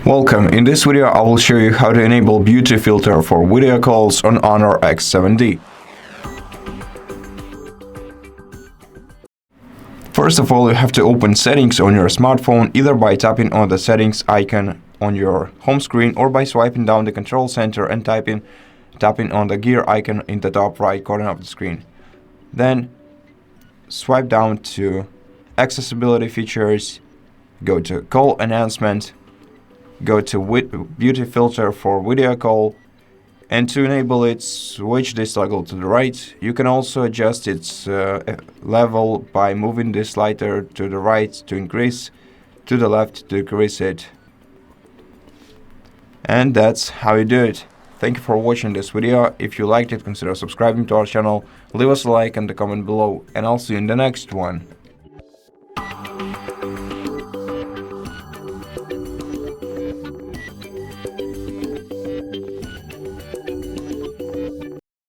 Welcome. In this video I will show you how to enable beauty filter for video calls on HONOR X7d. First of all, you have to open settings on your smartphone either by tapping on the settings icon on your home screen or by swiping down the control center and tapping on the gear icon in the top right corner of the screen. Then swipe down to accessibility features, go to call enhancement, go to beauty filter for video call, and to enable it, switch this toggle to the right. You can also adjust its level by moving this slider to the right to increase, to the left to decrease it. And that's how you do it. Thank you for watching this video. If you liked it, consider subscribing to our channel, leave us a like and a comment below, and I'll see you in the next one.